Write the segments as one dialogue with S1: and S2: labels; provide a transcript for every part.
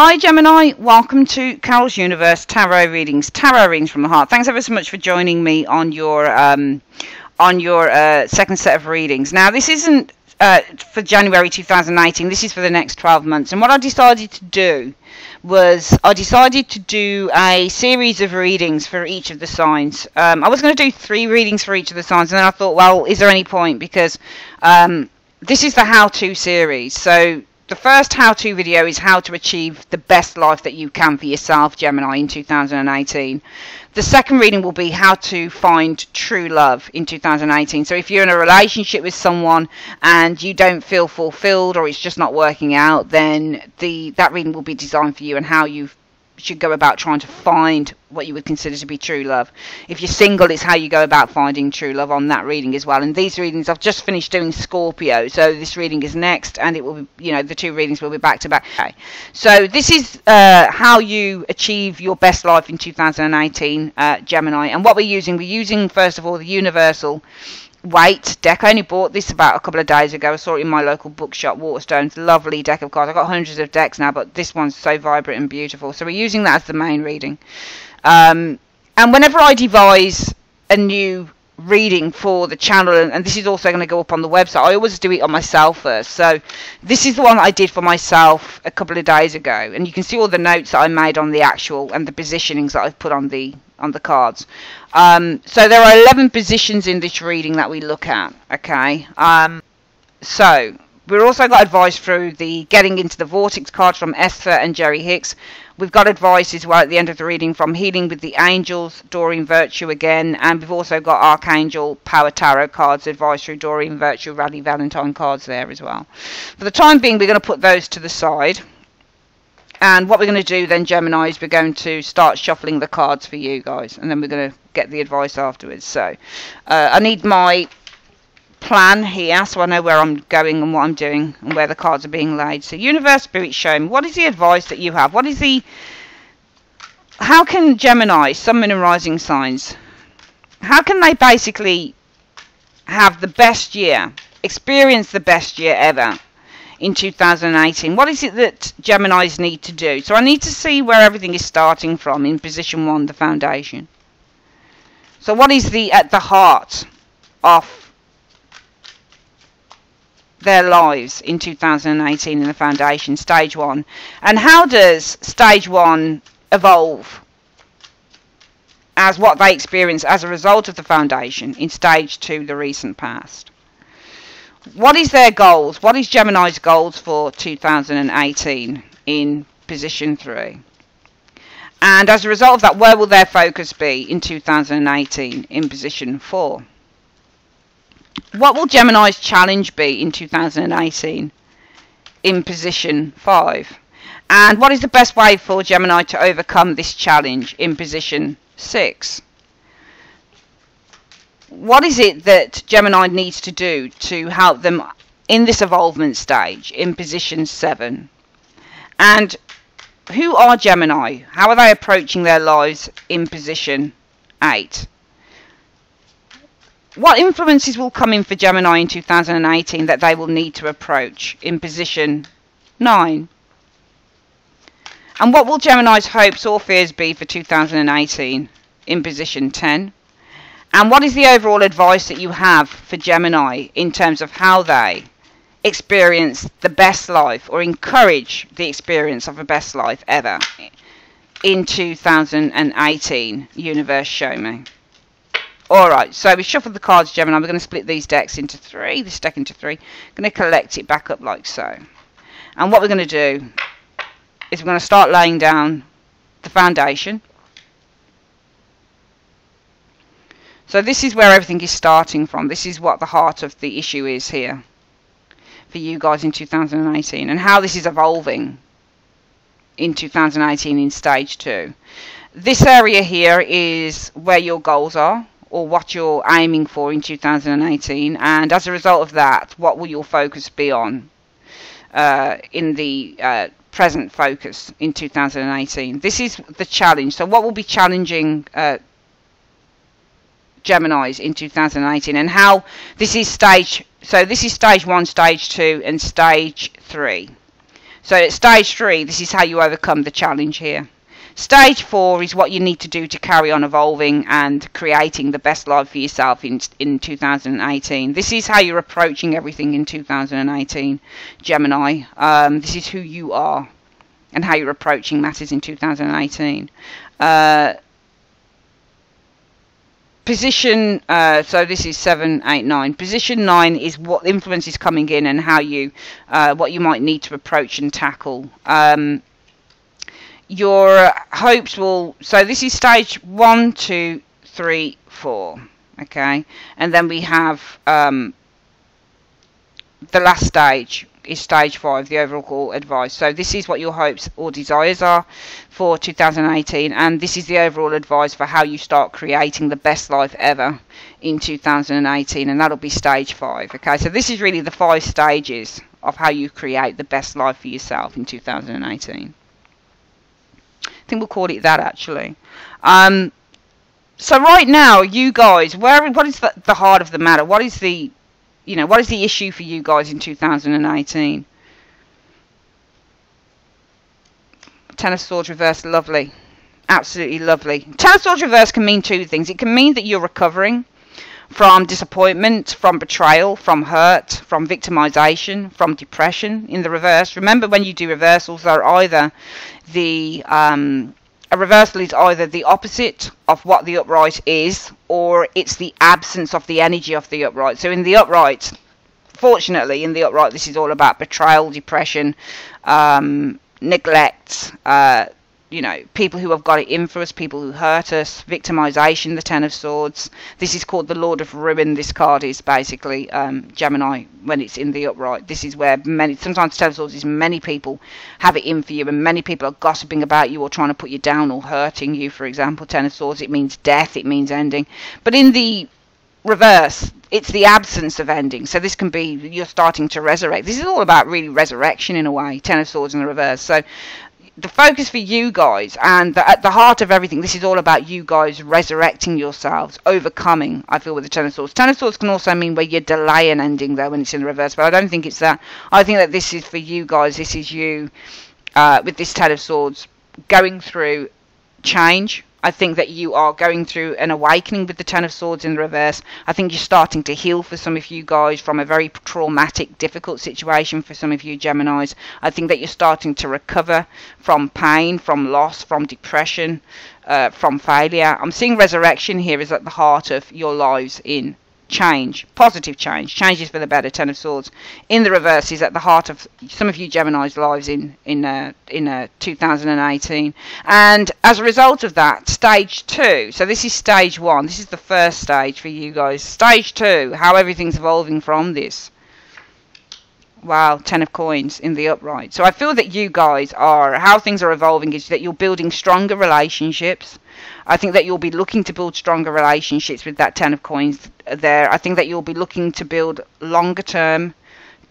S1: Hi Gemini, welcome to Carol's Universe Tarot Readings from the Heart. Thanks ever so much for joining me on your second set of readings. Now this isn't for January 2018, this is for the next 12 months. And what I decided to do was I decided to do a series of readings for each of the signs. I was going to do 3 readings for each of the signs, and then I thought, well, is there any point? Because this is the how-to series. So the first how-to video is how to achieve the best life that you can for yourself, Gemini, in 2018. The second reading will be how to find true love in 2018. So if you're in a relationship with someone and you don't feel fulfilled or it's just not working out, then that reading will be designed for you and how you should go about trying to find what you would consider to be true love. If you're single, it's how you go about finding true love on that reading as well. And these readings, I've just finished doing Scorpio, so this reading is next, and it will be, the 2 readings will be back to back. Okay. So this is how you achieve your best life in 2018, Gemini. And what we're using first of all the Universal Weight deck. I only bought this about a couple of days ago. I saw it in my local bookshop, Waterstones. Lovely deck of cards. I've got hundreds of decks now, but this one's so vibrant and beautiful. So we're using that as the main reading. And whenever I devise a new reading for the channel, and this is also going to go up on the website, I always do it on myself first. So this is the one that I did for myself a couple of days ago, and you can see all the notes that I made on the actual and the positionings that I've put on the cards. So there are 11 positions in this reading that we look at. Okay. So we've also got advice through the Getting Into the Vortex cards from Esther and Jerry Hicks. We've got advice as well at the end of the reading from Healing with the Angels, Doreen Virtue again, and we've also got Archangel Power Tarot cards, advice through Doreen Virtue, Radley Valentine cards there as well. For the time being, we're going to put those to the side. And what we're going to do then, Gemini, is we're going to start shuffling the cards for you guys, and then we're going to get the advice afterwards. So I need my plan here so I know where I'm going and what I'm doing and where the cards are being laid. So Universe Spirit, show me, what is the advice that you have? How can Gemini, Sun, Moon and Rising signs, how can they basically have the best year, experience the best year ever in 2018? What is it that Geminis need to do? So I need to see where everything is starting from in position 1, the foundation. So what is at the heart of their lives in 2018 in the foundation, stage 1? And how does stage 1 evolve as what they experience as a result of the foundation in stage 2, the recent past? What is their goals? What is Gemini's goals for 2018 in position 3? And as a result of that, where will their focus be in 2018 in position 4? What will Gemini's challenge be in 2018 in position 5? And what is the best way for Gemini to overcome this challenge in position 6? What is it that Gemini needs to do to help them in this evolvement stage in position 7? And who are Gemini? How are they approaching their lives in position 8? What influences will come in for Gemini in 2018 that they will need to approach in position 9? And what will Gemini's hopes or fears be for 2018 in position 10? And what is the overall advice that you have for Gemini in terms of how they experience the best life or encourage the experience of a best life ever in 2018? Universe, show me. Alright, so we shuffled the cards, Gemini. We're going to split these decks into 3, this deck into 3. I'm going to collect it back up like so. And what we're going to do is we're going to start laying down the foundation. So this is where everything is starting from. This is what the heart of the issue is here for you guys in 2018, and how this is evolving in 2018 in stage 2. This area here is where your goals are, or what you're aiming for in 2018, and as a result of that, what will your focus be on in the present focus in 2018? This is the challenge. So what will be challenging Geminis in 2018, and how this is stage 1, stage 2 and stage 3. So at stage 3, this is how you overcome the challenge here. Stage 4 is what you need to do to carry on evolving and creating the best life for yourself in 2018. This is how you're approaching everything in 2018, Gemini. This is who you are and how you're approaching matters in 2018. Position, so this is 7, 8, 9. Position 9 is what influence is coming in and how you, what you might need to approach and tackle. Your hopes will, so this is stage 1, 2, 3, 4, okay, and then we have the last stage is stage 5, the overall advice. So this is what your hopes or desires are for 2018, and this is the overall advice for how you start creating the best life ever in 2018, and that'll be stage 5, okay. So this is really the 5 stages of how you create the best life for yourself in 2018. I think we'll call it that, actually. So right now, you guys, what is the heart of the matter? What is the, what is the issue for you guys in 2018? Ten of Swords reversed, lovely. Absolutely lovely. Ten of Swords reversed can mean 2 things. It can mean that you're recovering from disappointment, from betrayal, from hurt, from victimization, from depression in the reverse. Remember, when you do reversals, they're either the a reversal is either the opposite of what the upright is, or it's the absence of the energy of the upright. So in the upright, fortunately, in the upright, this is all about betrayal, depression, neglect, people who have got it in for us, people who hurt us, victimization, the Ten of Swords. This is called the Lord of Ruin. This card is basically Gemini when it's in the upright. This is where sometimes the Ten of Swords is many people have it in for you, and many people are gossiping about you or trying to put you down or hurting you. For example, Ten of Swords, it means death, it means ending. But in the reverse, it's the absence of ending. So this can be you're starting to resurrect. This is all about really resurrection in a way, Ten of Swords in the reverse. So the focus for you guys, and at the heart of everything, this is all about you guys resurrecting yourselves, overcoming, I feel, with the Ten of Swords. Ten of Swords can also mean where you delay an ending, though, when it's in the reverse, but I don't think it's that. I think that this is for you guys. This is you, with this Ten of Swords, going through change. I think that you are going through an awakening with the Ten of Swords in the reverse. I think you're starting to heal for some of you guys from a very traumatic, difficult situation for some of you Geminis. I think that you're starting to recover from pain, from loss, from depression, from failure. I'm seeing resurrection here is at the heart of your lives in change, positive change. Change is for the better, Ten of Swords. In the reverse is at the heart of some of you Gemini's lives in 2018. And as a result of that, stage 2, so this is stage 1, this is the first stage for you guys. Stage 2, how everything's evolving from this. Wow, 10 of Coins in the upright. So I feel that you guys are, how things are evolving is that you're building stronger relationships. I think that you'll be looking to build stronger relationships with that 10 of Coins there. I think that you'll be looking to build longer term,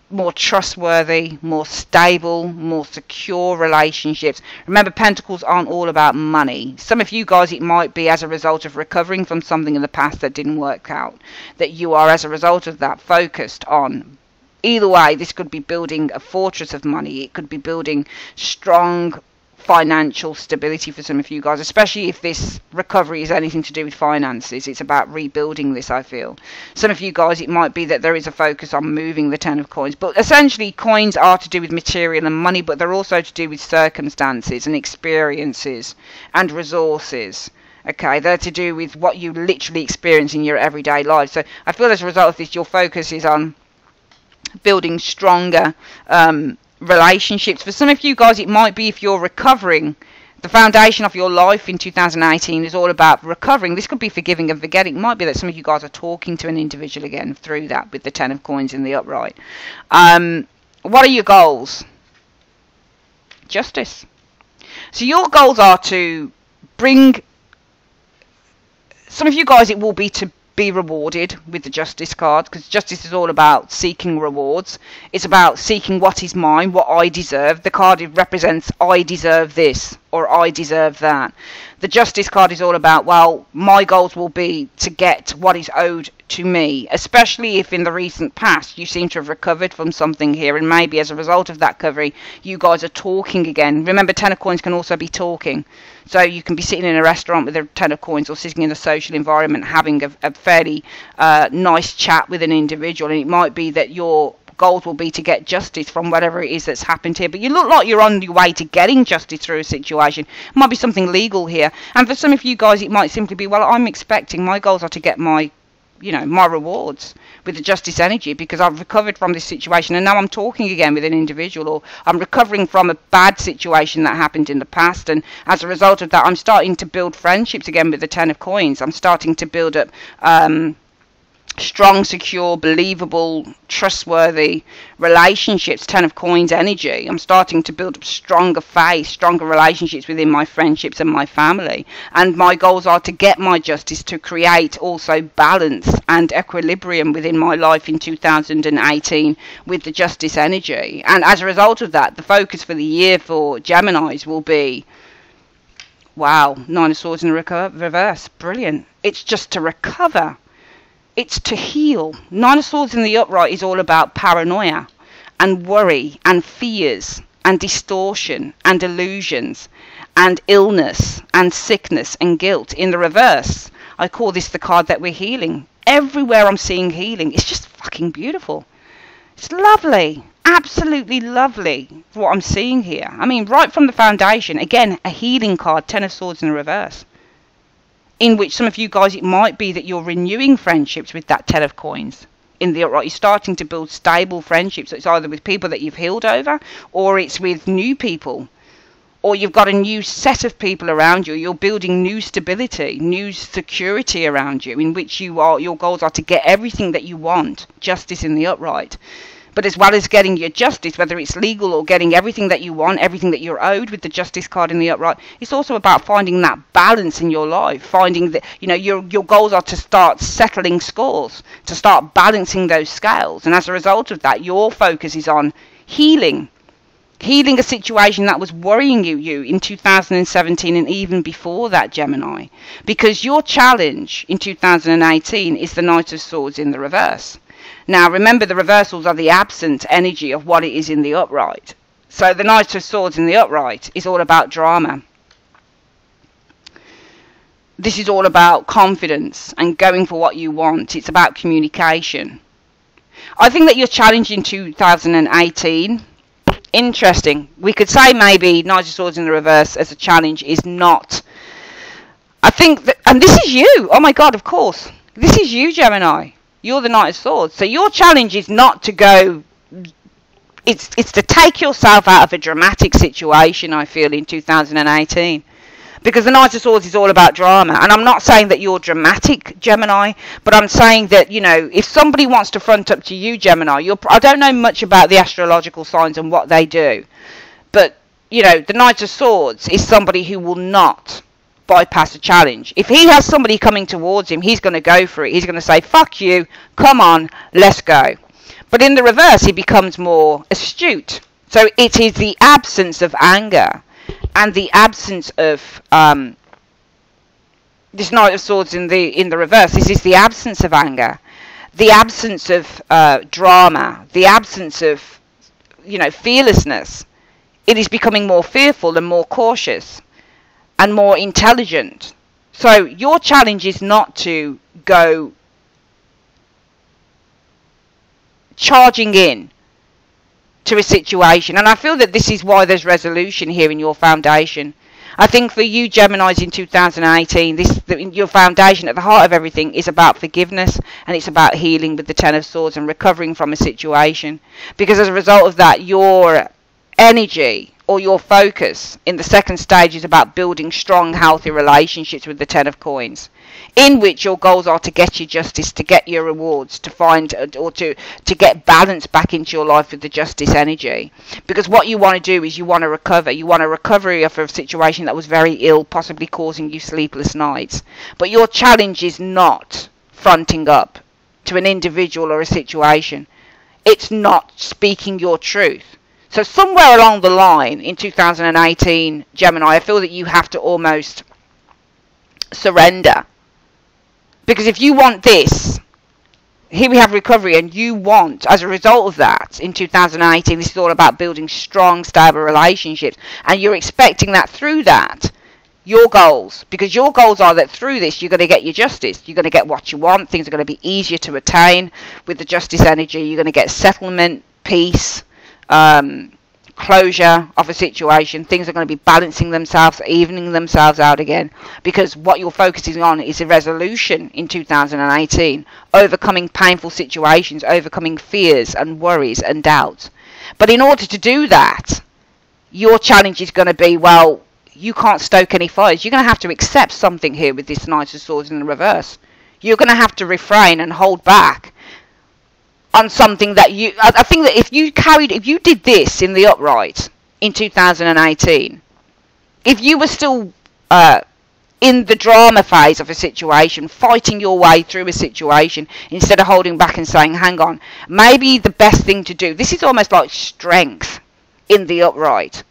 S1: more trustworthy, more stable, more secure relationships. Remember, Pentacles aren't all about money. Some of you guys, it might be as a result of recovering from something in the past that didn't work out, that you are, as a result of that, focused on. Either way, this could be building a fortress of money. It could be building strong financial stability for some of you guys, especially if this recovery is anything to do with finances. It's about rebuilding this, I feel. Some of you guys, it might be that there is a focus on moving the 10 of Coins, but essentially coins are to do with material and money, but they're also to do with circumstances and experiences and resources. Okay, they're to do with what you literally experience in your everyday life. So I feel as a result of this, your focus is on building stronger relationships. For some of you guys, it might be if you're recovering, the foundation of your life in 2018 is all about recovering. This could be forgiving and forgetting. It might be that some of you guys are talking to an individual again through that with the 10 of Coins in the upright. What are your goals? Justice. So your goals are to bring, some of you guys, it will be to be rewarded with the Justice card, because Justice is all about seeking rewards. It's about seeking what is mine, what I deserve. The card represents I deserve this. or I deserve that. The Justice card is all about, well, my goals will be to get what is owed to me, especially if in the recent past you seem to have recovered from something here, and maybe as a result of that recovery you guys are talking again. Remember, 10 of coins can also be talking, so you can be sitting in a restaurant with a 10 of coins, or sitting in a social environment having a fairly nice chat with an individual, and it might be that your goals will be to get justice from whatever it is that's happened here. But you look like you're on your way to getting justice through a situation. It might be something legal here, and for some of you guys it might simply be, well, I'm expecting, my goals are to get my, you know, my rewards with the Justice energy, because I've recovered from this situation and now I'm talking again with an individual, or I'm recovering from a bad situation that happened in the past, and as a result of that I'm starting to build friendships again with the 10 of coins. I'm starting to build up strong, secure, believable, trustworthy relationships. 10 of coins energy. I'm starting to build up stronger faith, stronger relationships within my friendships and my family, and my goals are to get my justice, to create also balance and equilibrium within my life in 2018 with the Justice energy. And as a result of that, the focus for the year for Geminis will be, wow, 9 of swords in the reverse, brilliant. It's just to recover. It's to heal. 9 of swords in the upright is all about paranoia and worry and fears and distortion and illusions and illness and sickness and guilt. In the reverse, I call this the card that we're healing. Everywhere I'm seeing healing. It's just fucking beautiful. It's lovely. Absolutely lovely what I'm seeing here. I mean, right from the foundation, again, a healing card, 10 of swords in the reverse, in which some of you guys, it might be that you're renewing friendships with that 10 of coins in the upright. You're starting to build stable friendships. It's either with people that you've healed over, or it's with new people, or you've got a new set of people around you. You're building new stability, new security around you, in which your goals are to get everything that you want, justice in the upright. But as well as getting your justice, whether it's legal or getting everything that you want, everything that you're owed with the Justice card in the upright, it's also about finding that balance in your life, finding that, you know, your goals are to start settling scores, to start balancing those scales. And as a result of that, your focus is on healing a situation that was worrying you in 2017 and even before that, Gemini. Because your challenge in 2018 is the Knight of Swords in the reverse. Now, remember, the reversals are the absent energy of what it is in the upright. So the Knight of Swords in the upright is all about drama. This is all about confidence and going for what you want. It's about communication. I think that your challenge in 2018, interesting. We could say maybe Knight of Swords in the reverse as a challenge is not. I think that, and this is you. Oh my God, of course. This is you, Gemini. You're the Knight of Swords. So your challenge is not to go, it's to take yourself out of a dramatic situation, I feel, in 2018. Because the Knight of Swords is all about drama. And I'm not saying that you're dramatic, Gemini, but I'm saying that, you know, if somebody wants to front up to you, Gemini, I don't know much about the astrological signs and what they do. But, you know, the Knight of Swords is somebody who will not bypass a challenge. If he has somebody coming towards him, he's going to go for it. He's going to say, fuck you, come on, let's go. But in the reverse, he becomes more astute. So it is the absence of anger and the absence of this Knight of Swords in the reverse. This is the absence of anger, the absence of drama, the absence of, you know, fearlessness. It is becoming more fearful and more cautious and more intelligent. So your challenge is not to go charging in to a situation. And I feel that this is why there's resolution here in your foundation. I think for you Geminis in 2018, your foundation at the heart of everything is about forgiveness, and it's about healing with the 10 of Swords and recovering from a situation. Because as a result of that, your energy or your focus in the second stage is about building strong, healthy relationships with the 10 of coins, in which your goals are to get your justice, to get your rewards, to find or to get balance back into your life with the Justice energy. Because what you want to do is you want to recover. You want a recovery of a situation that was very ill, possibly causing you sleepless nights. But your challenge is not fronting up to an individual or a situation. It's not speaking your truth. So somewhere along the line in 2018, Gemini, I feel that you have to almost surrender. Because if you want this, here we have recovery, and you want, as a result of that, in 2018, this is all about building strong, stable relationships. And you're expecting that through that, your goals, because your goals are that through this, you're going to get your justice. You're going to get what you want. Things are going to be easier to attain with the justice energy. You're going to get settlement, peace, closure of a situation. Things are going to be balancing themselves, evening themselves out again, because what you're focusing on is a resolution in 2018, overcoming painful situations, overcoming fears and worries and doubts. But in order to do that, your challenge is going to be, well, you can't stoke any fires. You're going to have to accept something here with this Knight of Swords in the reverse. You're going to have to refrain and hold back on something that you, I think that if you did this in the upright in 2018, if you were still in the drama phase of a situation, fighting your way through a situation, instead of holding back and saying, hang on, maybe the best thing to do, this is almost like strength in the upright.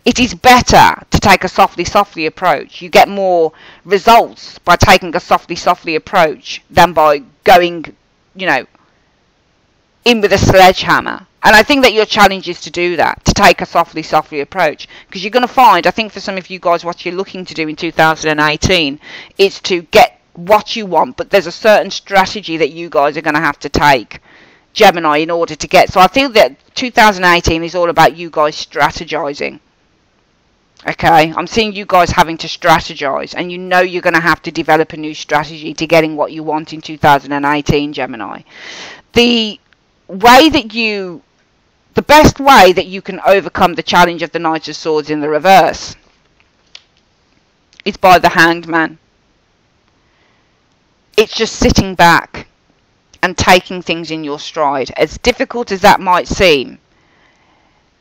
S1: It is better to take a softly approach. You get more results by taking a softly approach than by going, in with a sledgehammer. And I think that your challenge is to do that, to take a softly approach. Because you're going to find, I think for some of you guys, what you're looking to do in 2018 is to get what you want. But there's a certain strategy that you guys are going to have to take, Gemini, in order to get. So I feel that 2018 is all about you guys strategizing. Okay, I'm seeing you guys having to strategize, and you're going to have to develop a new strategy to getting what you want in 2018, Gemini. The best way that you can overcome the challenge of the Knight of Swords in the reverse is by the Hanged Man. It's just sitting back and taking things in your stride. As difficult as that might seem,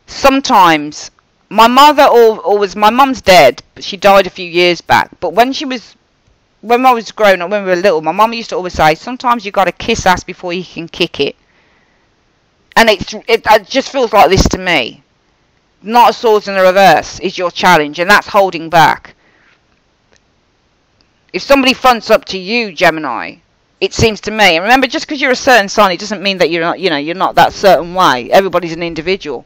S1: sometimes my mum's dead, but she died a few years back. But when I was growing up, when we were little, my mum used to always say, sometimes you got to kiss ass before you can kick it. And it just feels like this to me. Knight of Swords in the reverse is your challenge, and that's holding back. If somebody fronts up to you, Gemini, it seems to me, and remember, just because you're a certain sign, it doesn't mean that you're not, you're not that certain way. Everybody's an individual,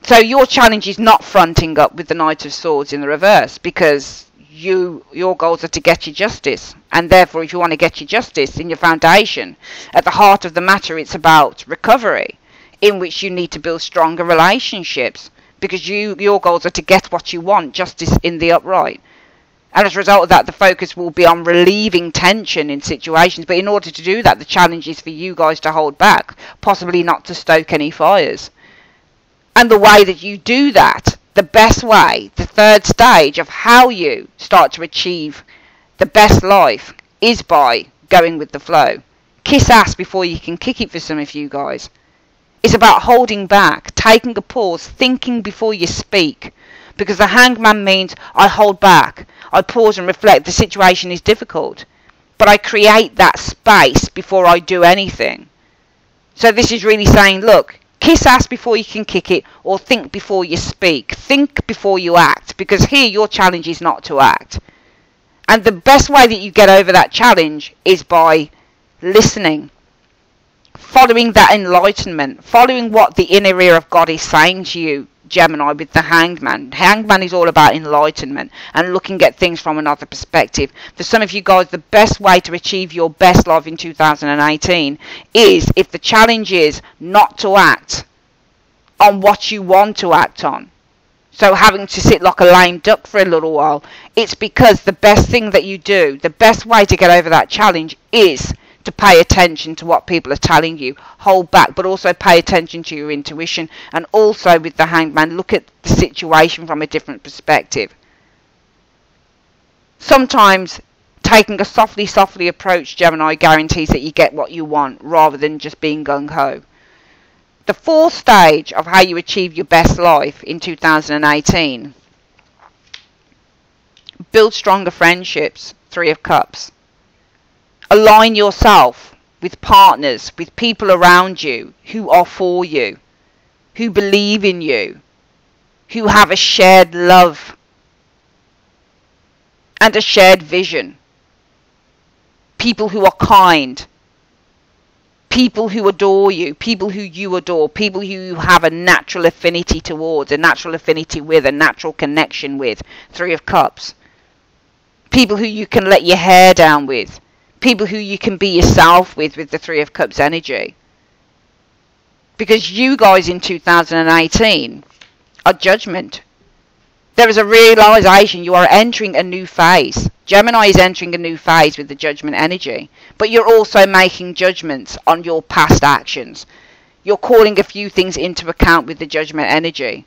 S1: So your challenge is not fronting up with the Knight of Swords in the reverse, because your goals are to get your justice. And therefore, if you want to get your justice in your foundation, at the heart of the matter, it's about recovery, in which you need to build stronger relationships, because your goals are to get what you want, justice in the upright. And as a result of that, the focus will be on relieving tension in situations. But in order to do that, the challenge is for you guys to hold back, possibly not to stoke any fires. And the way that you do that, the best way, the third stage of how you start to achieve the best life, is by going with the flow. Kiss ass before you can kick it for some of you guys. It's about holding back, taking a pause, thinking before you speak. Because the Hanged Man means I hold back, I pause and reflect. The situation is difficult, but I create that space before I do anything. So this is really saying, look, kiss ass before you can kick it, or think before you speak. Think before you act, because here your challenge is not to act. And the best way that you get over that challenge is by listening, following that enlightenment, following what the inner ear of God is saying to you, Gemini, with the Hanged Man. Hanged Man is all about enlightenment and looking at things from another perspective. For some of you guys, the best way to achieve your best life in 2018 is, if the challenge is not to act on what you want to act on, so having to sit like a lame duck for a little while, it's because the best thing that you do, the best way to get over that challenge, is to pay attention to what people are telling you. Hold back, but also pay attention to your intuition. And also with the Hanged Man, look at the situation from a different perspective. Sometimes taking a softly approach, Gemini, guarantees that you get what you want, rather than just being gung-ho. The fourth stage of how you achieve your best life in 2018. Build stronger friendships, Three of Cups. Align yourself with partners, with people around you who are for you. who believe in you, who have a shared love and a shared vision. People who are kind, people who adore you, people who you adore, people who you have a natural affinity towards, a natural affinity with, a natural connection with. Three of Cups. People who you can let your hair down with. People who you can be yourself with the Three of Cups energy. Because you guys in 2018 are Judgment. There is a realization you are entering a new phase. Gemini is entering a new phase with the Judgment energy. But you're also making judgments on your past actions. You're calling a few things into account with the Judgment energy.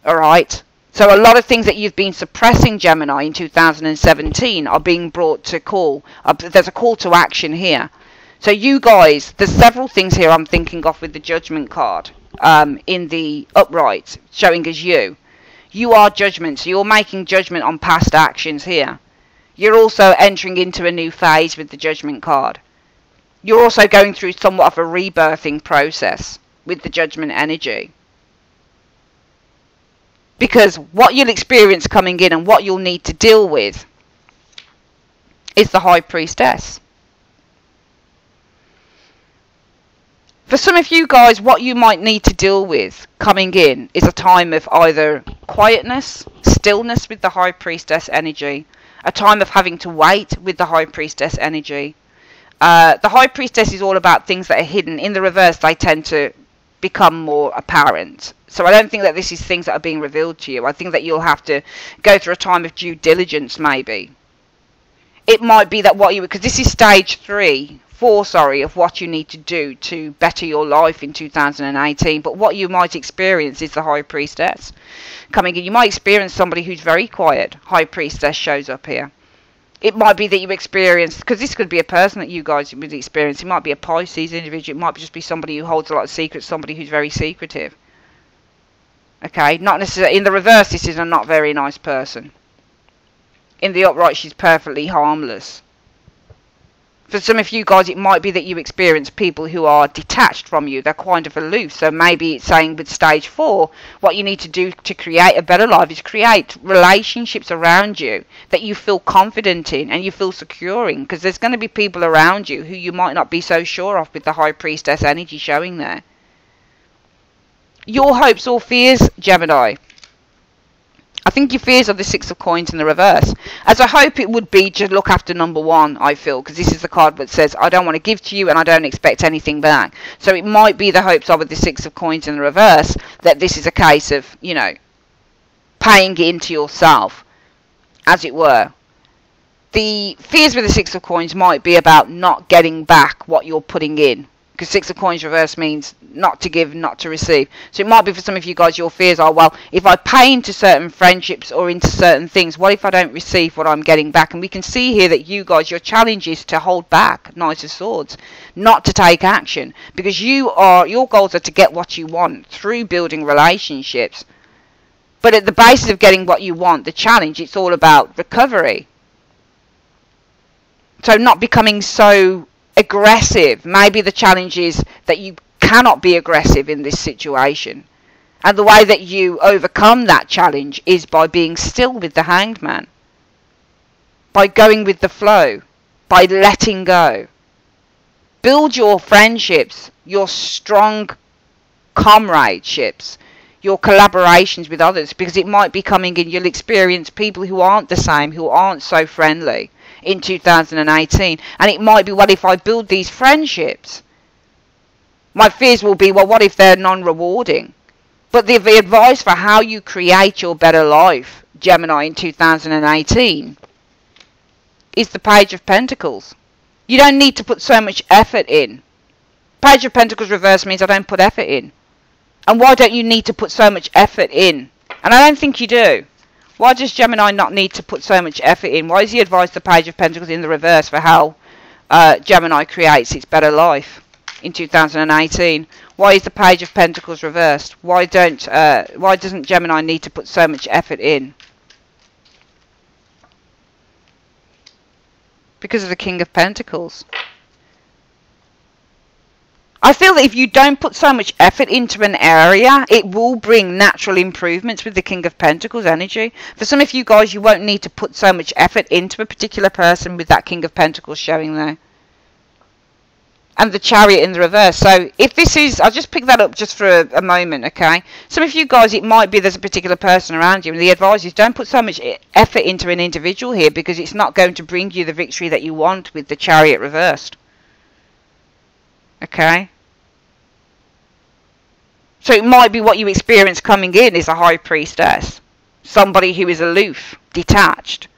S1: Alright? So a lot of things that you've been suppressing, Gemini, in 2017 are being brought to call. There's a call to action here. So you guys, there's several things here I'm thinking of with the Judgment card in the upright, showing as you. You are Judgment, so you're making judgment on past actions here. You're also entering into a new phase with the Judgment card. You're also going through somewhat of a rebirthing process with the Judgment energy. Because what you'll experience coming in and what you'll need to deal with is the High Priestess. For some of you guys, what you might need to deal with coming in is a time of either quietness, stillness with the High Priestess energy, a time of having to wait with the High Priestess energy. The High Priestess is all about things that are hidden. In the reverse, they tend to become more apparent. So I don't think that this is things that are being revealed to you. I think that you'll have to go through a time of due diligence, maybe. It might be that what you... because this is stage 4, of what you need to do to better your life in 2018. But what you might experience is the High Priestess coming in. You might experience somebody who's very quiet. High Priestess shows up here. It might be that you experience, because this could be a person that you guys would experience. It might be a Pisces individual. It might just be somebody who holds a lot of secrets, somebody who's very secretive. Okay, not necessarily. In the reverse, this is a not very nice person. In the upright, she's perfectly harmless. For some of you guys, it might be that you experience people who are detached from you. They're kind of aloof. So maybe it's saying with stage 4, what you need to do to create a better life is create relationships around you that you feel confident in and you feel secure in. Because there's going to be people around you who you might not be so sure of with the High Priestess energy showing there. Your hopes or fears, Gemini. I think your fears are the Six of Coins in the reverse. As I hope it would be to look after number 1, I feel. Because this is the card that says, I don't want to give to you and I don't expect anything back. So it might be the hopes are with the Six of Coins in the reverse. That this is a case of, you know, paying into yourself. As it were. The fears with the Six of Coins might be about not getting back what you're putting in. Because Six of Coins reverse means not to give, not to receive. So it might be for some of you guys, your fears are, well, if I pay into certain friendships or into certain things, what if I don't receive what I'm getting back? And we can see here that you guys, your challenge is to hold back, Knight of Swords, not to take action. Because your goals are to get what you want through building relationships. But at the basis of getting what you want, the challenge, it's all about recovery. So not becoming so aggressive. Maybe the challenge is that you cannot be aggressive in this situation. And the way that you overcome that challenge is by being still with the Hanged Man. By going with the flow. By letting go. Build your friendships, your strong comradeships, your collaborations with others, because it might be coming in, you'll experience people who aren't the same, who aren't so friendly in 2018. And it might be, well, if I build these friendships, my fears will be, well, what if they're non-rewarding? But the advice for how you create your better life, Gemini, in 2018 is the Page of Pentacles. You don't need to put so much effort in. Page of Pentacles reverse means I don't put effort in. And why don't you need to put so much effort in? And I don't think you do. Why does Gemini not need to put so much effort in? Why is he advised the Page of Pentacles in the reverse for how Gemini creates its better life in 2018? Why is the Page of Pentacles reversed? Why doesn't Gemini need to put so much effort in? Because of the King of Pentacles. I feel that if you don't put so much effort into an area, it will bring natural improvements with the King of Pentacles energy. For some of you guys, you won't need to put so much effort into a particular person with that King of Pentacles showing there. And the Chariot in the reverse. So if this is, I'll just pick that up just for a moment, okay? Some of you guys, it might be there's a particular person around you, and the advice is don't put so much effort into an individual here, because it's not going to bring you the victory that you want with the Chariot reversed. Okay? So it might be what you experience coming in is a High Priestess. Somebody who is aloof, detached.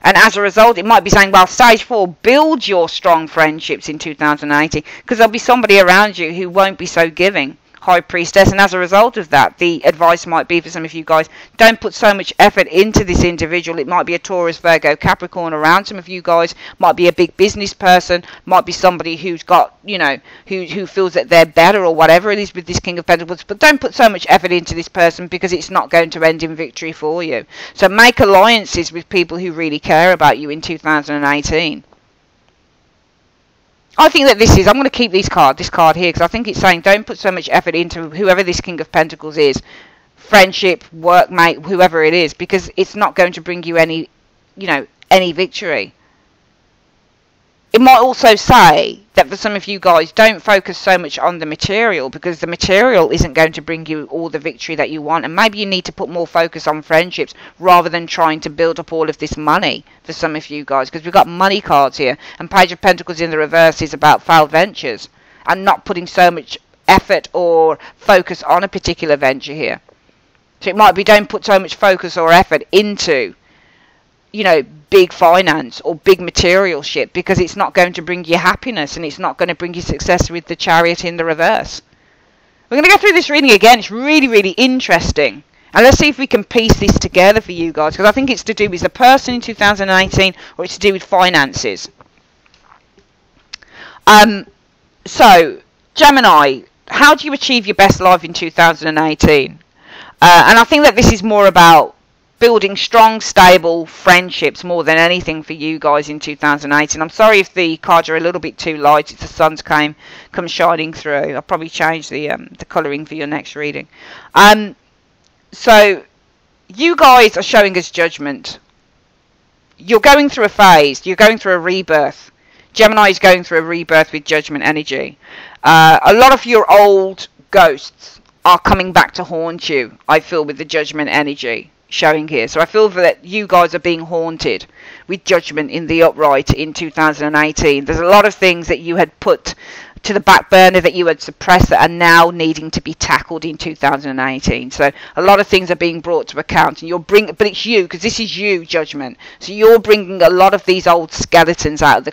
S1: And as a result, it might be saying, well, stage 4, build your strong friendships in 2018. Because there'll be somebody around you who won't be so giving. High Priestess. And as a result of that, the advice might be for some of you guys, don't put so much effort into this individual. It might be a Taurus, Virgo, Capricorn around some of you guys. Might be a big business person. Might be somebody who's got, you know, who feels that they're better or whatever it is with this King of Pentacles. But don't put so much effort into this person, because it's not going to end in victory for you. So make alliances with people who really care about you in 2018. I think that this is, I'm going to keep this card here, because I think it's saying don't put so much effort into whoever this King of Pentacles is. Friendship, workmate, whoever it is, because it's not going to bring you any, you know, any victory. It might also say that for some of you guys, don't focus so much on the material, because the material isn't going to bring you all the victory that you want. And maybe you need to put more focus on friendships rather than trying to build up all of this money for some of you guys, because we've got money cards here. And Page of Pentacles in the reverse is about failed ventures and not putting so much effort or focus on a particular venture here. So it might be don't put so much focus or effort into, you know, big finance or big material shit, because it's not going to bring you happiness and it's not going to bring you success with the Chariot in the reverse. We're going to go through this reading again. It's really, really interesting. And let's see if we can piece this together for you guys, because I think it's to do with the person in 2018 or it's to do with finances. So, Gemini, how do you achieve your best life in 2018? And I think that this is more about building strong, stable friendships more than anything for you guys in 2018. I'm sorry if the cards are a little bit too light. It's the sun's come shining through. I'll probably change the colouring for your next reading. So you guys are showing us judgment. You're going through a phase. You're going through a rebirth. Gemini is going through a rebirth with judgment energy. A lot of your old ghosts are coming back to haunt you, I feel, with the judgment energy showing here. So I feel that you guys are being haunted with judgment in the upright in 2018. There's a lot of things that you had put to the back burner, that you had suppressed, that are now needing to be tackled in 2018. So a lot of things are being brought to account, and but it's you, because this is you, judgment. So you're bringing a lot of these old skeletons out of the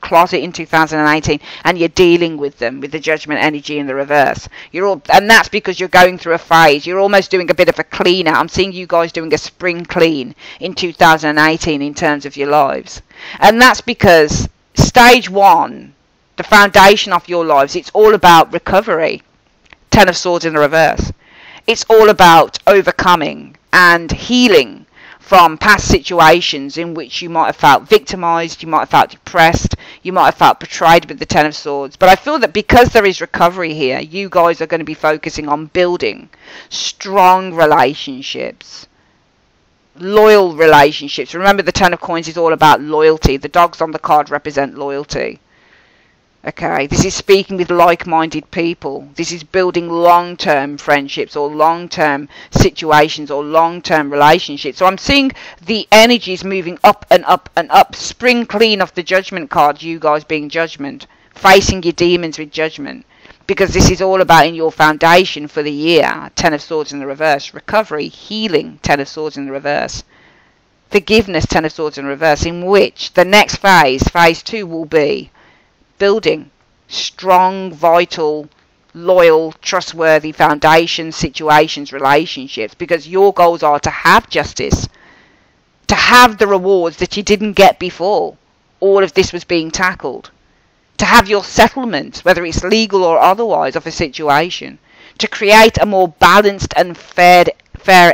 S1: closet in 2018, and you're dealing with them with the judgment energy in the reverse. And that's because you're going through a phase. You're almost doing a bit of a clean out. I'm seeing you guys doing a spring clean in 2018 in terms of your lives, and that's because stage 1, the foundation of your lives, it's all about recovery. 10 of Swords in the reverse. It's all about overcoming and healing from past situations in which you might have felt victimized, you might have felt depressed, you might have felt betrayed with the 10 of Swords. But I feel that because there is recovery here, you guys are going to be focusing on building strong relationships, loyal relationships. Remember, the 10 of Coins is all about loyalty. The dogs on the card represent loyalty. Okay, this is speaking with like-minded people. This is building long-term friendships or long-term situations or long-term relationships. So I'm seeing the energies moving up and up and up. Spring clean off the judgment card, you guys being judgment. Facing your demons with judgment. Because this is all about in your foundation for the year. 10 of Swords in the reverse. Recovery, healing, 10 of Swords in the reverse. Forgiveness, 10 of Swords in the reverse. In which the next phase, phase 2, will be building strong, vital, loyal, trustworthy foundations, situations, relationships, because your goals are to have justice, to have the rewards that you didn't get before all of this was being tackled, to have your settlement, whether it's legal or otherwise, of a situation, to create a more balanced and fair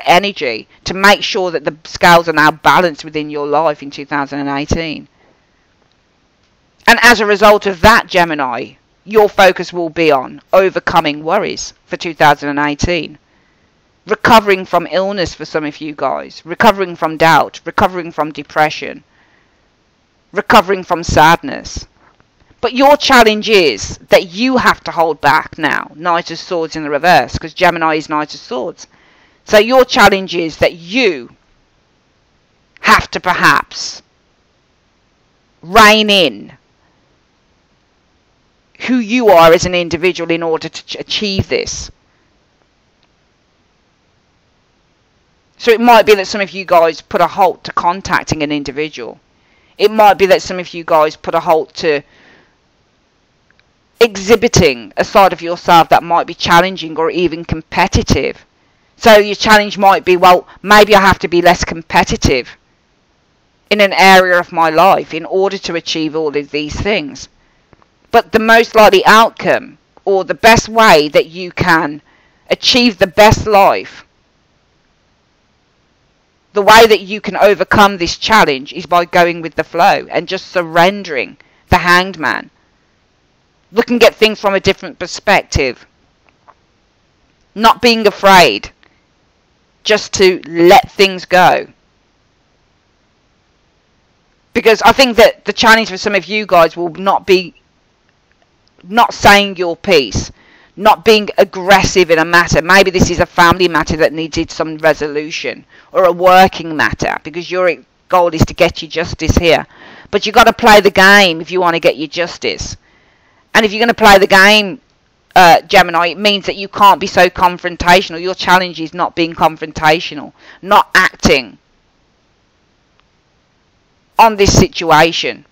S1: energy, to make sure that the scales are now balanced within your life in 2018. And as a result of that, Gemini, your focus will be on overcoming worries for 2018. Recovering from illness for some of you guys. Recovering from doubt. Recovering from depression. Recovering from sadness. But your challenge is that you have to hold back now. Knight of Swords in the reverse, because Gemini is Knight of Swords. So your challenge is that you have to perhaps rein in who you are as an individual in order to achieve this. So it might be that some of you guys put a halt to contacting an individual. It might be that some of you guys put a halt to exhibiting a side of yourself that might be challenging or even competitive. So your challenge might be, well, maybe I have to be less competitive in an area of my life in order to achieve all of these things. But the most likely outcome, or the best way that you can achieve the best life, the way that you can overcome this challenge, is by going with the flow and just surrendering the Hanged Man. Looking at things from a different perspective. Not being afraid. Just to let things go. Because I think that the challenge for some of you guys will not be not saying your piece. Not being aggressive in a matter. Maybe this is a family matter that needed some resolution. Or a working matter. Because your goal is to get your justice here. But you've got to play the game if you want to get your justice. And if you're going to play the game, Gemini, it means that you can't be so confrontational. Your challenge is not being confrontational. Not acting on this situation.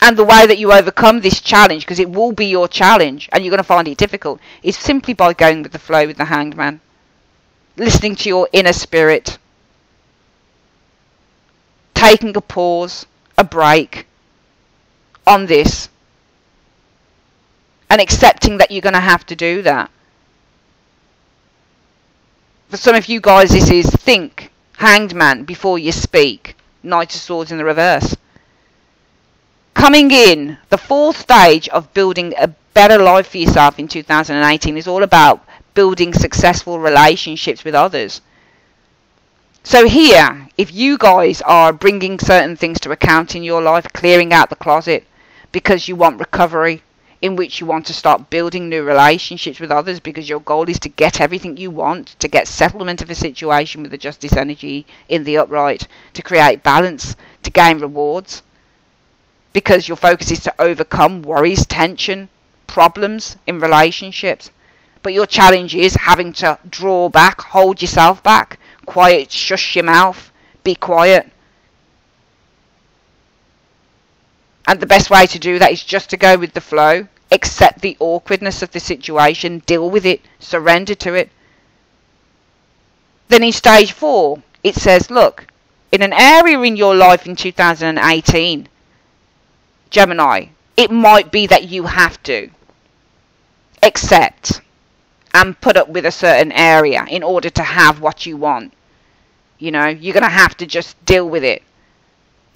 S1: And the way that you overcome this challenge, because it will be your challenge, and you're going to find it difficult, is simply by going with the flow with the Hanged Man. Listening to your inner spirit. Taking a pause, a break on this. And accepting that you're going to have to do that. For some of you guys, this is think, Hanged Man, before you speak. Knight of Swords in the reverse. Coming in, the fourth stage of building a better life for yourself in 2018 is all about building successful relationships with others. So here, if you guys are bringing certain things to account in your life, clearing out the closet because you want recovery, in which you want to start building new relationships with others because your goal is to get everything you want, to get settlement of a situation with the justice energy in the upright, to create balance, to gain rewards, because your focus is to overcome worries, tension, problems in relationships. But your challenge is having to draw back, hold yourself back, quiet, shush your mouth, be quiet. And the best way to do that is just to go with the flow, accept the awkwardness of the situation, deal with it, surrender to it. Then in stage 4, it says, look, in an area in your life in 2018, Gemini, it might be that you have to accept and put up with a certain area in order to have what you want. You know, you're going to have to just deal with it.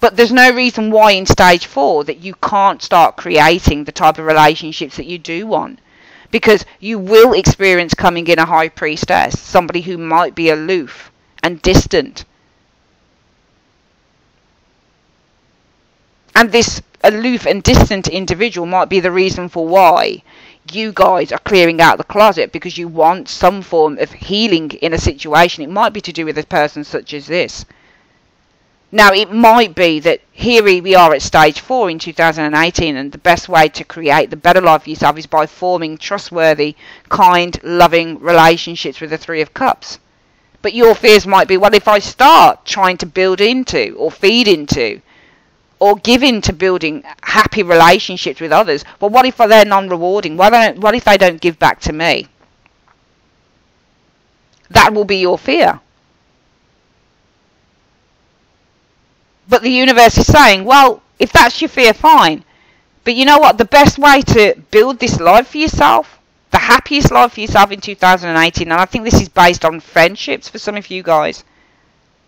S1: But there's no reason why in stage 4 that you can't start creating the type of relationships that you do want. Because you will experience coming in a high priestess, somebody who might be aloof and distant. And this aloof and distant individual might be the reason for why you guys are clearing out the closet, because you want some form of healing in a situation. It might be to do with a person such as this. Now, it might be that here we are at stage 4 in 2018, and the best way to create the better life for yourself is by forming trustworthy, kind, loving relationships with the Three of Cups. But your fears might be, well, if I start trying to build into or feed into or give into building happy relationships with others, well, what if they're non-rewarding? What if they don't give back to me? That will be your fear. But the universe is saying, well, if that's your fear, fine. But you know what? The best way to build this life for yourself, the happiest life for yourself in 2018, and I think this is based on friendships for some of you guys,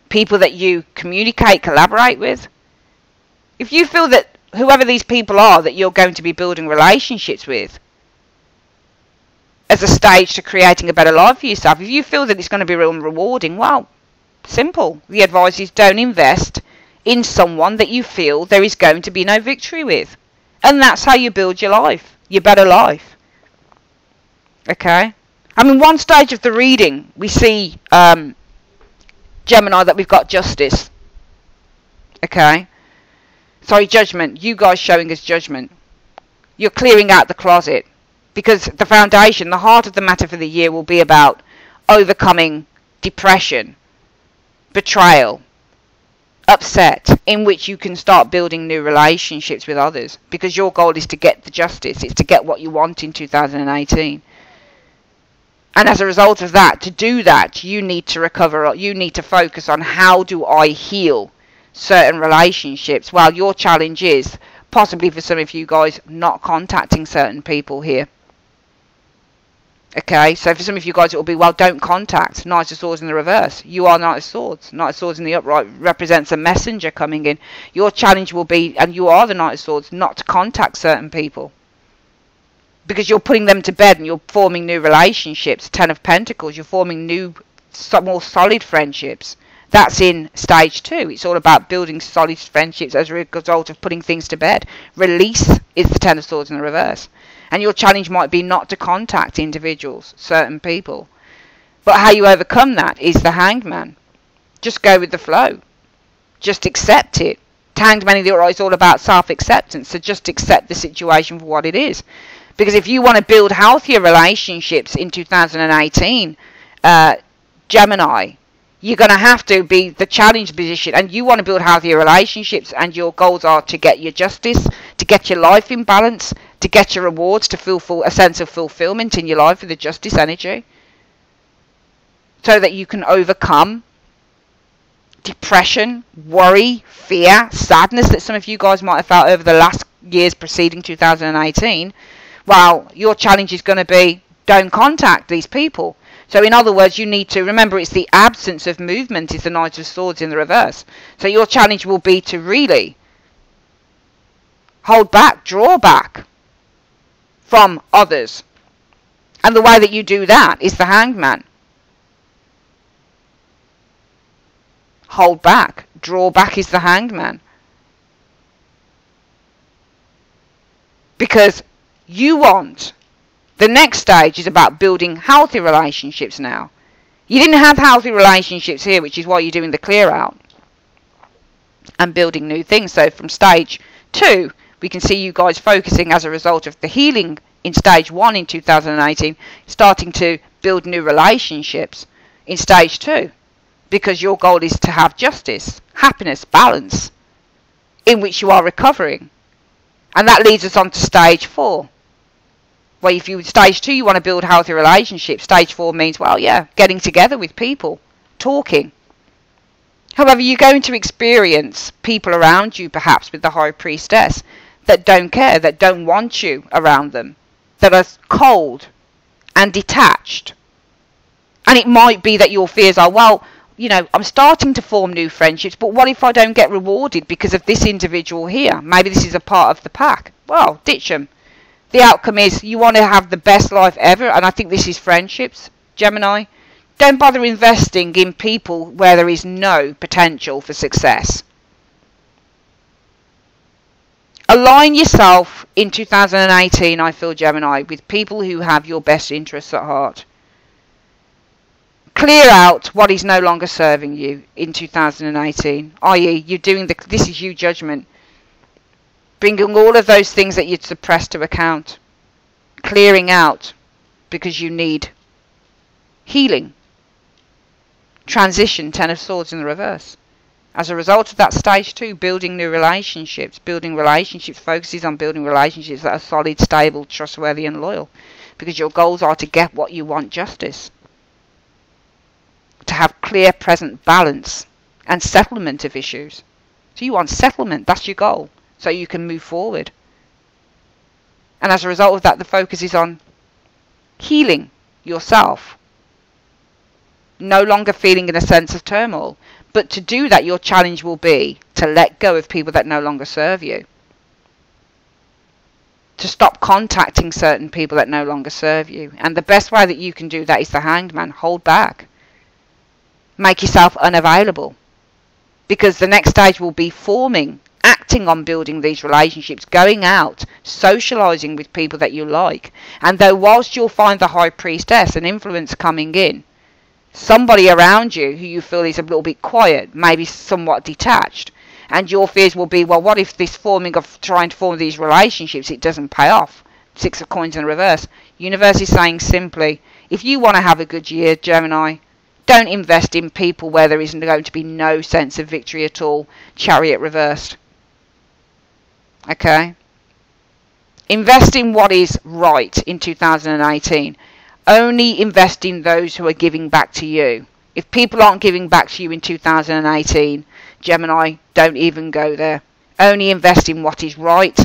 S1: people that you communicate, collaborate with. If you feel that whoever these people are that you're going to be building relationships with as a stage to creating a better life for yourself. If you feel that it's going to be real rewarding, well, simple. The advice is don't invest in someone that you feel there is going to be no victory with. And that's how you build your life, your better life. Okay? I mean, one stage of the reading, we see Gemini, that we've got justice. Okay? Sorry, judgment. You guys showing us judgment. You're clearing out the closet. Because the foundation, the heart of the matter for the year will be about overcoming depression, betrayal, upset, in which you can start building new relationships with others. Because your goal is to get the justice. It's to get what you want in 2018. And as a result of that, to do that, you need to recover. You need to focus on how do I heal certain relationships. Well, your challenge is, possibly for some of you guys, not contacting certain people here. Okay, so for some of you guys it will be, well, don't contact. Knight of Swords in the reverse. You are Knight of Swords. Knight of Swords in the upright represents a messenger coming in. Your challenge will be, and you are the Knight of Swords, not to contact certain people. Because you're putting them to bed and you're forming new relationships. Ten of Pentacles, you're forming new, more solid friendships. That's in stage 2. It's all about building solid friendships as a result of putting things to bed. Release is the Ten of Swords in the reverse. And your challenge might be not to contact individuals, certain people. But how you overcome that is the Hanged Man. Just go with the flow. Just accept it. Hanged Man in the upright is all about self-acceptance. So just accept the situation for what it is. Because if you want to build healthier relationships in 2018, Gemini, you're going to have to be the challenge position, and you want to build healthier relationships, and your goals are to get your justice, to get your life in balance, to get your rewards, to feel a sense of fulfillment in your life with the justice energy, so that you can overcome depression, worry, fear, sadness that some of you guys might have felt over the last years preceding 2018. Well, your challenge is going to be, don't contact these people. So in other words, you need to remember, it's the absence of movement is the Knight of Swords in the reverse. So your challenge will be to really hold back, draw back from others. And the way that you do that is the Hanged Man. Hold back, draw back is the Hanged Man. Because you want... The next stage is about building healthy relationships now. You didn't have healthy relationships here, which is why you're doing the clear out and building new things. So from stage 2, we can see you guys focusing as a result of the healing in stage 1 in 2018, starting to build new relationships in stage 2. Because your goal is to have justice, happiness, balance, in which you are recovering. And that leads us on to stage 4. Well, if you stage 2, you want to build healthy relationships. Stage 4 means, well, yeah, getting together with people, talking. However, you're going to experience people around you, perhaps with the High Priestess, that don't care, that don't want you around them, that are cold and detached. And it might be that your fears are, well, you know, I'm starting to form new friendships, but what if I don't get rewarded because of this individual here? Maybe this is a part of the pack. Well, ditch them. The outcome is you want to have the best life ever, and I think this is friendships, Gemini. Don't bother investing in people where there is no potential for success. Align yourself in 2018, I feel, Gemini, with people who have your best interests at heart. Clear out what is no longer serving you in 2018, i.e. you're doing this is you judgment. Bringing all of those things that you'd suppressed to account. Clearing out because you need healing. Transition, Ten of Swords in the reverse. As a result of that stage 2, building new relationships. Building relationships focuses on building relationships that are solid, stable, trustworthy and loyal. Because your goals are to get what you want, justice. To have clear present balance and settlement of issues. So you want settlement, that's your goal. So you can move forward. And as a result of that, the focus is on healing yourself. No longer feeling in a sense of turmoil. But to do that, your challenge will be to let go of people that no longer serve you. to stop contacting certain people that no longer serve you. And the best way that you can do that is the Hanged Man. Hold back. Make yourself unavailable. Because the next stage will be forming, acting on building these relationships, going out, socializing with people that you like. And though whilst you'll find the High Priestess, an influence coming in, somebody around you who you feel is a little bit quiet, maybe somewhat detached, and your fears will be, well, what if this trying to form these relationships, it doesn't pay off? Six of Coins in reverse. Universe is saying simply, if you want to have a good year, Gemini, don't invest in people where there isn't going to be no sense of victory at all. Chariot reversed. Okay? Invest in what is right in 2018. Only invest in those who are giving back to you. If people aren't giving back to you in 2018, Gemini, don't even go there. Only invest in what is right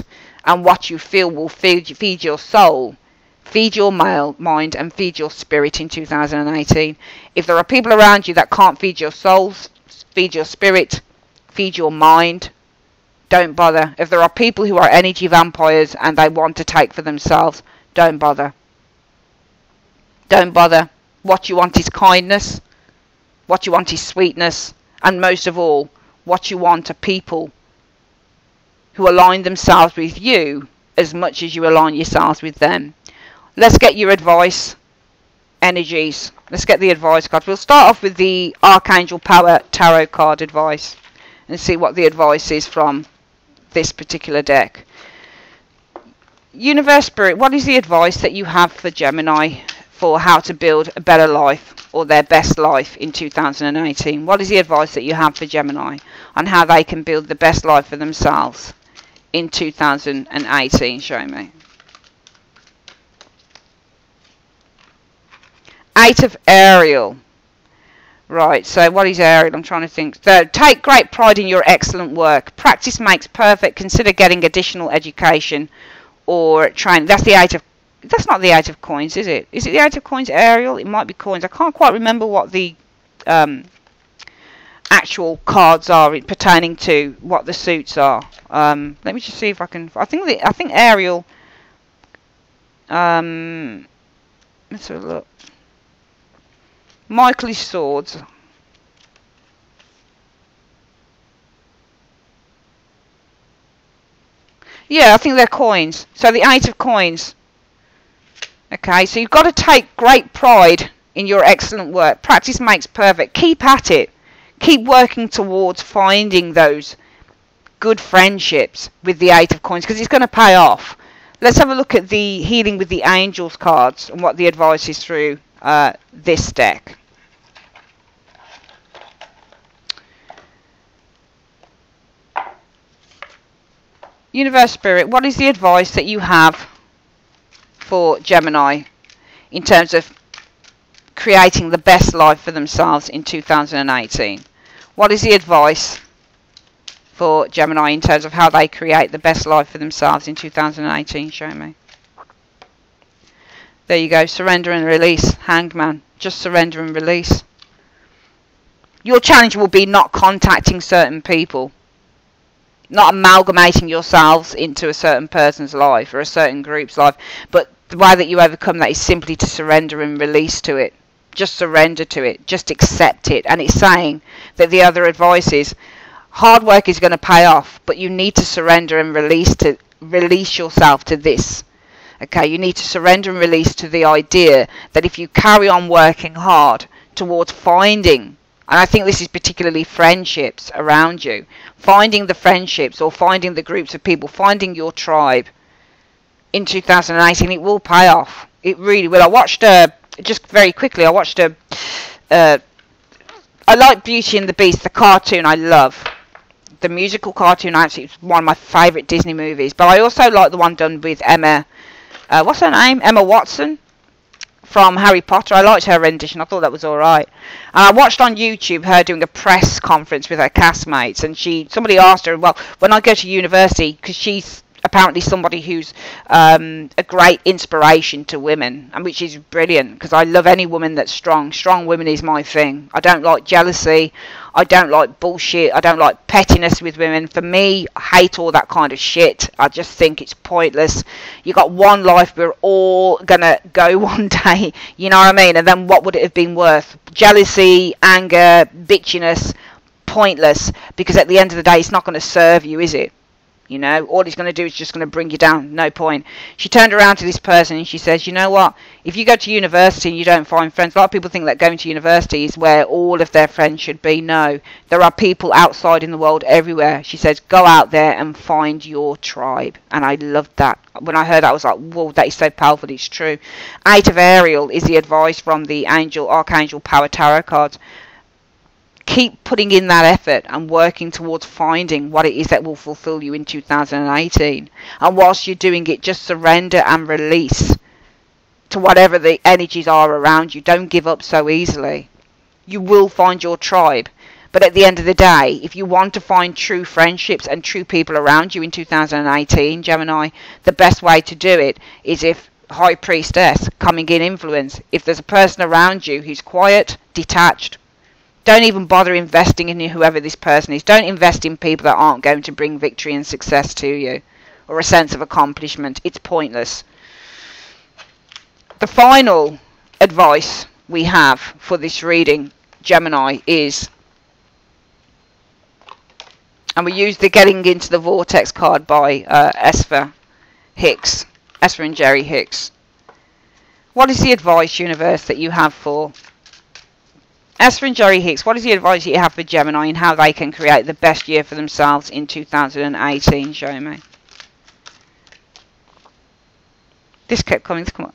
S1: and what you feel will feed your soul, feed your mind, and feed your spirit in 2018. If there are people around you that can't feed your soul, feed your spirit, feed your mind, don't bother. If there are people who are energy vampires and they want to take for themselves, don't bother. Don't bother. What you want is kindness. What you want is sweetness. And most of all, what you want are people who align themselves with you as much as you align yourselves with them. Let's get your advice, energies. Let's get the advice card. We'll start off with the Archangel Power Tarot card advice and see what the advice is from this particular deck. Universe Spirit, what is the advice that you have for Gemini for how to build a better life or their best life in 2018? What is the advice that you have for Gemini on how they can build the best life for themselves in 2018? Show me. Eight of Ariel. Right, so what is Ariel? I'm trying to think. So, take great pride in your excellent work. Practice makes perfect. Consider getting additional education or training. That's the Eight of... That's not the Eight of Coins, is it? Is it the Eight of Coins, Ariel? It might be coins. I can't quite remember what the actual cards are pertaining to what the suits are. Let me just see if I can... I think Ariel... let's have a look. Michael is swords. Yeah, I think they're coins. So the Eight of Coins. Okay, so you've got to take great pride in your excellent work. Practice makes perfect. Keep at it. Keep working towards finding those good friendships with the Eight of Coins because it's going to pay off. Let's have a look at the Healing with the Angels cards and what the advice is through this deck. Universe Spirit, what is the advice that you have for Gemini in terms of creating the best life for themselves in 2018? What is the advice for Gemini in terms of how they create the best life for themselves in 2018? Show me. There you go. Surrender and release. Hanged Man. Just surrender and release. Your challenge will be not contacting certain people. Not amalgamating yourselves into a certain person's life or a certain group's life. But the way that you overcome that is simply to surrender and release to it. Just surrender to it. Just accept it. And it's saying that the other advice is hard work is going to pay off. But you need to surrender and release yourself to this. Okay, you need to surrender and release to the idea that if you carry on working hard towards finding, and I think this is particularly friendships around you, finding the friendships or finding the groups of people, finding your tribe in 2018, it will pay off. It really will. I watched just very quickly, I watched I like Beauty and the Beast, the cartoon I love. The musical cartoon, actually, it's one of my favourite Disney movies. But I also like the one done with Emma, what's her name? Emma Watson from Harry Potter. I liked her rendition. I thought that was alright. And I watched on YouTube her doing a press conference with her castmates. And somebody asked her, well, when I go to university, because she's a apparently somebody who's a great inspiration to women, and which is brilliant, because I love any woman that's strong. Strong women is my thing. I don't like jealousy. I don't like bullshit. I don't like pettiness with women. For me, I hate all that kind of shit. I just think it's pointless. You got one life. We're all gonna go one day. You know what I mean? And then what would it have been worth? Jealousy, anger, bitchiness, pointless. Because at the end of the day, it's not going to serve you, is it? You know, all it's going to do is just going to bring you down. No point. She turned around to this person and she says, you know what? If you go to university and you don't find friends, a lot of people think that going to university is where all of their friends should be. No, there are people outside in the world everywhere. She says, go out there and find your tribe. And I loved that. When I heard that, I was like, whoa, that is so powerful. It's true. 8 of Ariel is the advice from the Archangel Power Tarot cards. Keep putting in that effort and working towards finding what it is that will fulfill you in 2018. And whilst you're doing it, just surrender and release to whatever the energies are around you. Don't give up so easily. You will find your tribe. But at the end of the day, if you want to find true friendships and true people around you in 2018, Gemini, the best way to do it is if High Priestess, coming in influence. If there's a person around you who's quiet, detached, don't even bother investing in whoever this person is. Don't invest in people that aren't going to bring victory and success to you, or a sense of accomplishment. It's pointless. The final advice we have for this reading, Gemini, is, and we use the Getting Into the Vortex card by Esther and Jerry Hicks. What is the advice, universe, that you have for Esther and Jerry Hicks? What is the advice that you have for Gemini and how they can create the best year for themselves in 2018? Show me. This kept coming. Come on.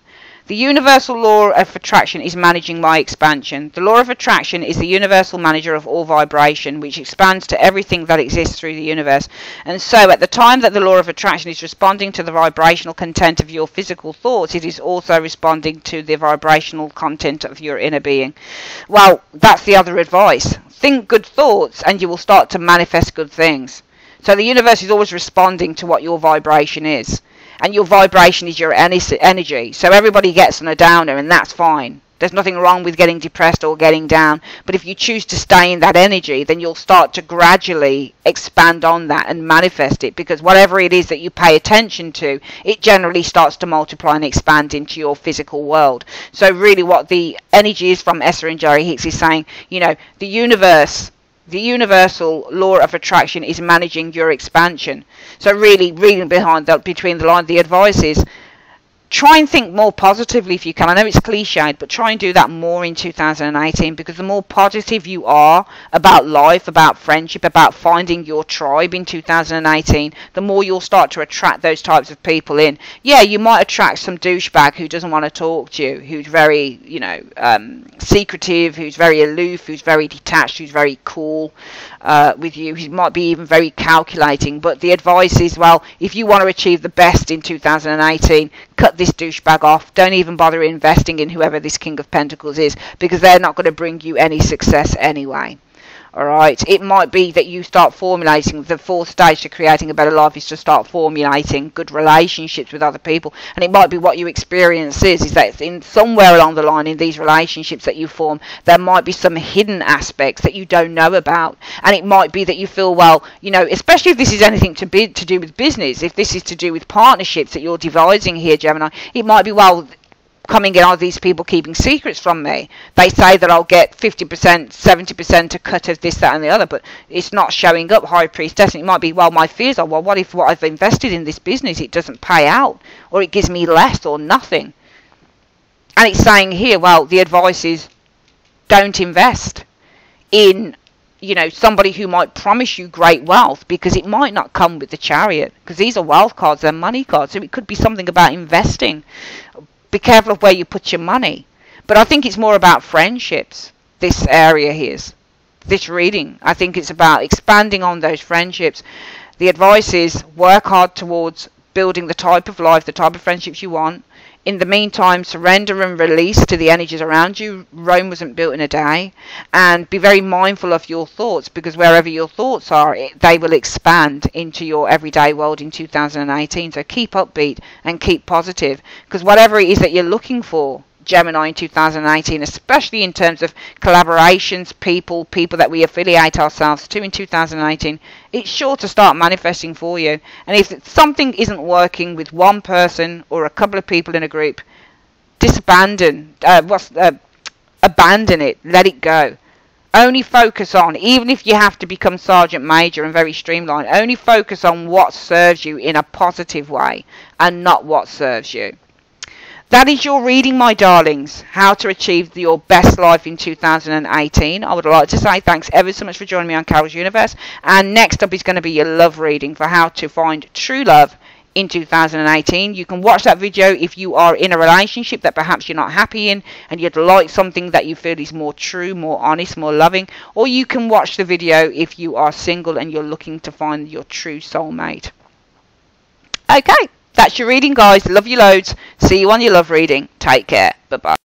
S1: The universal law of attraction is managing my expansion. The law of attraction is the universal manager of all vibration, which expands to everything that exists through the universe. And so, at the time that the law of attraction is responding to the vibrational content of your physical thoughts, it is also responding to the vibrational content of your inner being. Well, that's the other advice. Think good thoughts and you will start to manifest good things. So the universe is always responding to what your vibration is. And your vibration is your energy. So everybody gets on a downer, and that's fine. There's nothing wrong with getting depressed or getting down. But if you choose to stay in that energy, then you'll start to gradually expand on that and manifest it. Because whatever it is that you pay attention to, it generally starts to multiply and expand into your physical world. So really what the energy is from Esther and Jerry Hicks is saying, you know, the universal law of attraction is managing your expansion. So really, reading between the lines, the advice is try and think more positively if you can. I know it's cliched, but try and do that more in 2018, because the more positive you are about life, about friendship, about finding your tribe in 2018, the more you'll start to attract those types of people in. Yeah, you might attract some douchebag who doesn't want to talk to you, who's very, you know, secretive, who's very aloof, who's very detached, who's very cool with you. He might be even very calculating. But the advice is, well, if you want to achieve the best in 2018, cut this douchebag off. Don't even bother investing in whoever this King of Pentacles is, because they're not going to bring you any success anyway. Alright, it might be that you start formulating, the 4th stage to creating a better life is to start formulating good relationships with other people. And it might be what you experience is that in somewhere along the line in these relationships that you form, there might be some hidden aspects that you don't know about. And it might be that you feel, well, you know, especially if this is anything to do with business, if this is to do with partnerships that you're devising here, Gemini, it might be, well, coming in, are these people keeping secrets from me? They say that I'll get 50%, 70% a cut of this, that and the other, but it's not showing up, High Priestess. And it might be, well, my fears are, well, what if what I've invested in this business, it doesn't pay out, or it gives me less or nothing? And it's saying here, well, the advice is don't invest in, you know, somebody who might promise you great wealth, because it might not come with the Chariot, because these are wealth cards, they're money cards. So it could be something about investing. Be careful of where you put your money. But I think it's more about friendships, this area here, this reading. I think it's about expanding on those friendships. The advice is work hard towards building the type of life, the type of friendships you want. In the meantime, surrender and release to the energies around you. Rome wasn't built in a day. And be very mindful of your thoughts, because wherever your thoughts are, they will expand into your everyday world in 2018. So keep upbeat and keep positive, because whatever it is that you're looking for, Gemini, in 2018, especially in terms of collaborations, people that we affiliate ourselves to in 2018, it's sure to start manifesting for you. And if something isn't working with one person or a couple of people in a group, abandon it, let it go. Only focus on, even if you have to become Sergeant Major and very streamlined, only focus on what serves you in a positive way and not what serves you. That is your reading, my darlings. How to achieve your best life in 2018. I would like to say thanks ever so much for joining me on Carol's Universe. And next up is going to be your love reading for how to find true love in 2018. You can watch that video if you are in a relationship that perhaps you're not happy in and you'd like something that you feel is more true, more honest, more loving. Or you can watch the video if you are single and you're looking to find your true soulmate. Okay. That's your reading, guys. Love you loads. See you on your love reading. Take care. Bye-bye.